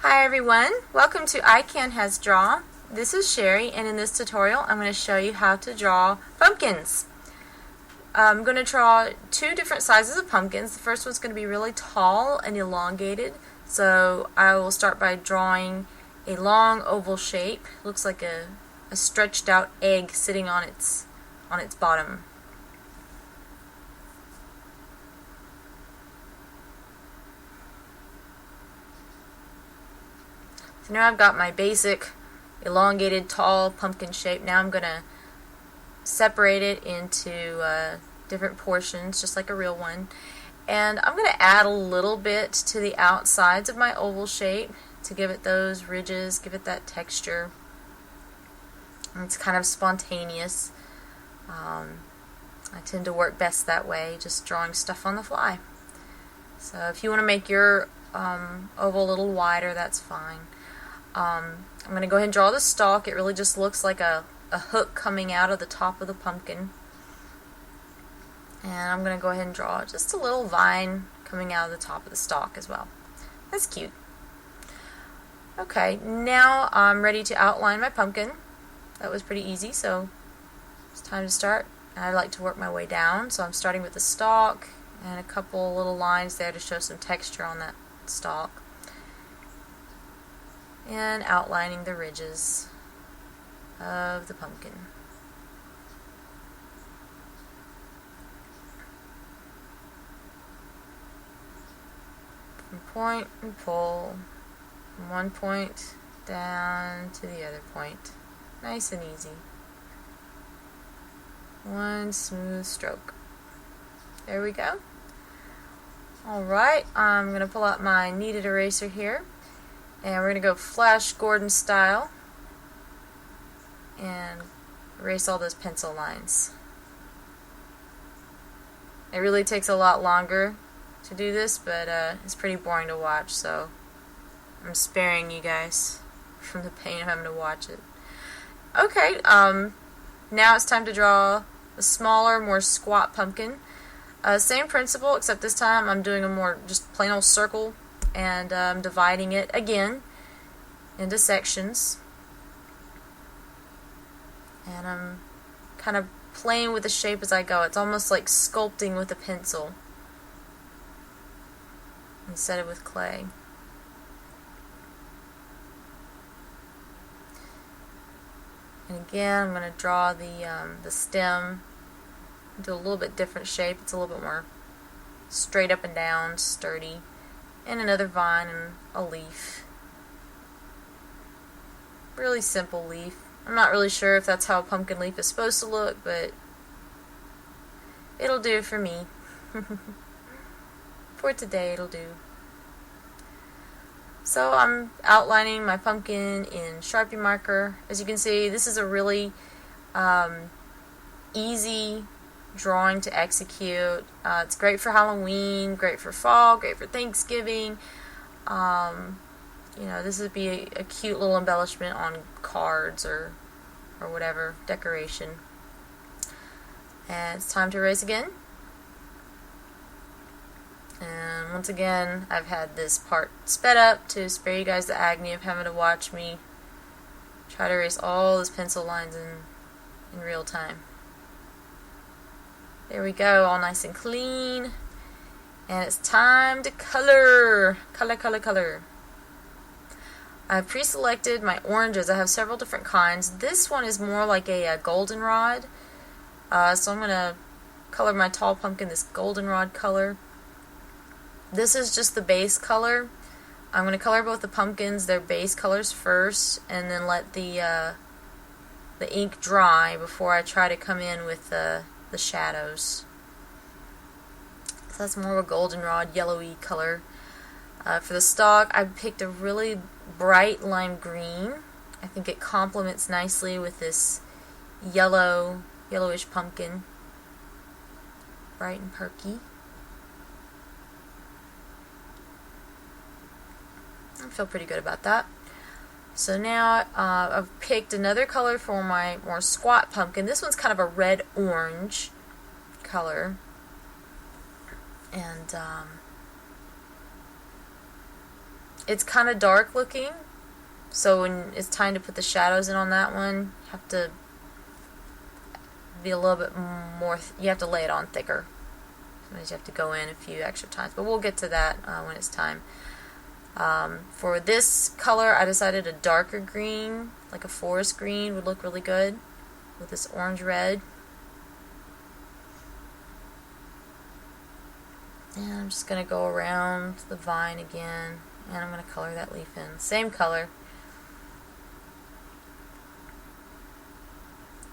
Hi everyone, welcome to iCanHazDraw. This is Cheri, and in this tutorial I'm going to show you how to draw pumpkins. I'm going to draw two different sizes of pumpkins. The first one's going to be really tall and elongated, so I will start by drawing a long oval shape. Looks like a stretched out egg sitting on its bottom. So now I've got my basic elongated tall pumpkin shape. Now I'm going to separate it into different portions just like a real one, and I'm going to add a little bit to the outsides of my oval shape to give it those ridges, give it that texture. And it's kind of spontaneous. I tend to work best that way, just drawing stuff on the fly. So if you want to make your oval a little wider, that's fine. I'm going to go ahead and draw the stalk. It really just looks like a hook coming out of the top of the pumpkin. And I'm going to go ahead and draw just a little vine coming out of the top of the stalk as well. That's cute. Okay, now I'm ready to outline my pumpkin. That was pretty easy, so it's time to start. And I like to work my way down, so I'm starting with the stalk and a couple little lines there to show some texture on that stalk, and outlining the ridges of the pumpkin. From point and pull from one point down to the other point. Nice and easy. One smooth stroke. There we go. Alright, I'm going to pull out my kneaded eraser here, and we're going to go Flash Gordon style and erase all those pencil lines. It really takes a lot longer to do this, but it's pretty boring to watch, so I'm sparing you guys from the pain of having to watch it. Okay, now it's time to draw a smaller, more squat pumpkin. Same principle, except this time I'm doing a more just plain old circle, and I'm dividing it again into sections. And I'm kind of playing with the shape as I go. It's almost like sculpting with a pencil instead of with clay. And again, I'm going to draw the stem into a little bit different shape. It's a little bit more straight up and down, sturdy. And another vine and a leaf. Really simple leaf. I'm not really sure if that's how a pumpkin leaf is supposed to look, but it'll do for me. For today, it'll do. So I'm outlining my pumpkin in Sharpie marker. As you can see, this is a really easy drawing to execute. It's great for Halloween, great for fall, great for Thanksgiving. You know, this would be a cute little embellishment on cards or whatever decoration. And it's time to erase again. And once again, I've had this part sped up to spare you guys the agony of having to watch me try to erase all those pencil lines in real time. There we go, all nice and clean. And it's time to color. Color. I've pre-selected my oranges. I have several different kinds. This one is more like a goldenrod. So I'm going to color my tall pumpkin this goldenrod color. This is just the base color. I'm going to color both the pumpkins, their base colors first, and then let the ink dry before I try to come in with the shadows. So that's more of a goldenrod, yellowy color. For the stalk, I picked a really bright lime green. I think it complements nicely with this yellowish pumpkin. Bright and perky. I feel pretty good about that. So now I've picked another color for my more squat pumpkin. This one's kind of a red-orange color. And it's kind of dark looking, so when it's time to put the shadows in on that one, you have to be a little bit more, you have to lay it on thicker. Sometimes you have to go in a few extra times, but we'll get to that when it's time. For this color, I decided a darker green, like a forest green, would look really good with this orange red. And I'm just going to go around the vine again, and I'm going to color that leaf in. Same color.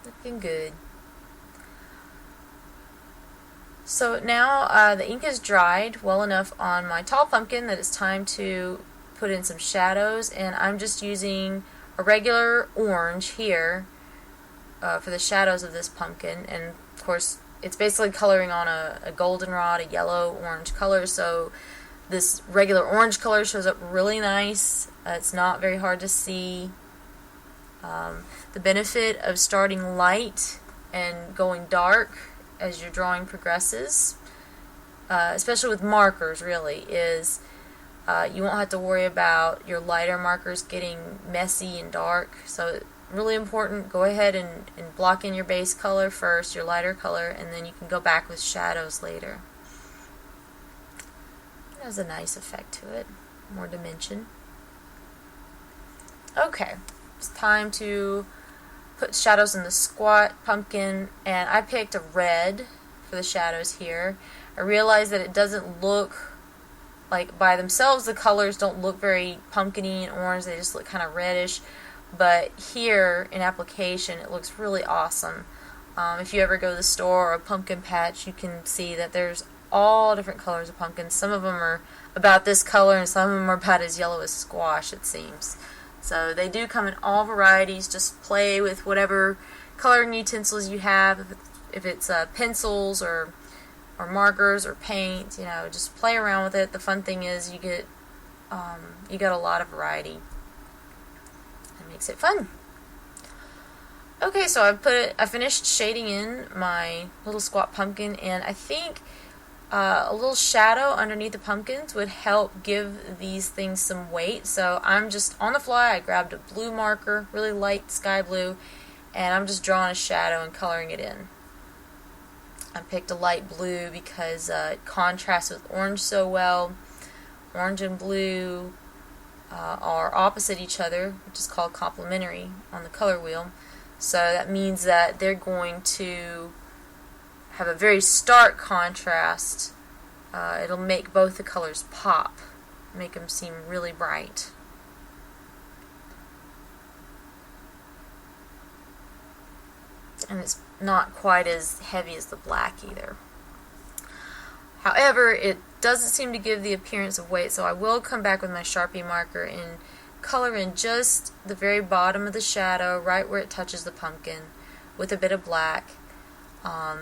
Looking good. So now the ink is dried well enough on my tall pumpkin that it's time to put in some shadows, and I'm just using a regular orange here for the shadows of this pumpkin, and of course it's basically coloring on a goldenrod, a yellow-orange color, so this regular orange color shows up really nice. It's not very hard to see. The benefit of starting light and going dark as your drawing progresses, especially with markers really, is you won't have to worry about your lighter markers getting messy and dark. So really important, go ahead and block in your base color first, your lighter color, and then you can go back with shadows later. It has a nice effect to it, more dimension. Okay, it's time to put shadows in the squat pumpkin, and I picked a red for the shadows here. I realized that it doesn't look like, by themselves the colors don't look very pumpkiny and orange, they just look kind of reddish, but here in application it looks really awesome. If you ever go to the store or a pumpkin patch, you can see that there's all different colors of pumpkins. Some of them are about this color and some of them are about as yellow as squash, it seems. So they do come in all varieties. Just play with whatever coloring utensils you have. If it's pencils or markers or paint, you know, just play around with it. The fun thing is you get a lot of variety. It makes it fun. Okay, so I finished shading in my little squat pumpkin, and I think a little shadow underneath the pumpkins would help give these things some weight. So I'm just on the fly, I grabbed a blue marker, really light sky blue, and I'm just drawing a shadow and coloring it in. I picked a light blue because it contrasts with orange so well. Orange and blue are opposite each other, which is called complementary on the color wheel. So that means that they're going to have a very stark contrast. It'll make both the colors pop, make them seem really bright. And it's not quite as heavy as the black either. However, it doesn't seem to give the appearance of weight, so I will come back with my Sharpie marker and color in just the very bottom of the shadow, right where it touches the pumpkin, with a bit of black.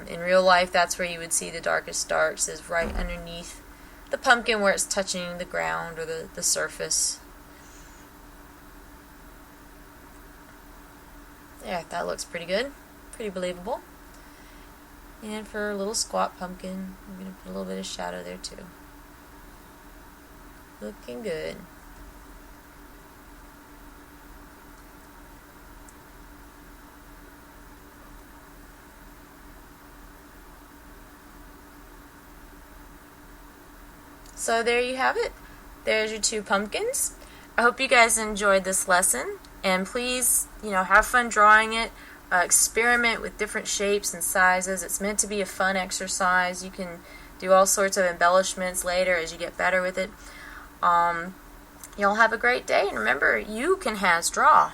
In real life, that's where you would see the darkest darks, is right underneath the pumpkin where it's touching the ground or the surface. Yeah, that looks pretty good. Pretty believable. And for a little squat pumpkin, I'm going to put a little bit of shadow there too. Looking good. So there you have it. There's your two pumpkins. I hope you guys enjoyed this lesson, and please, have fun drawing it. Experiment with different shapes and sizes. It's meant to be a fun exercise. You can do all sorts of embellishments later as you get better with it. Y'all have a great day, and remember, you can has draw.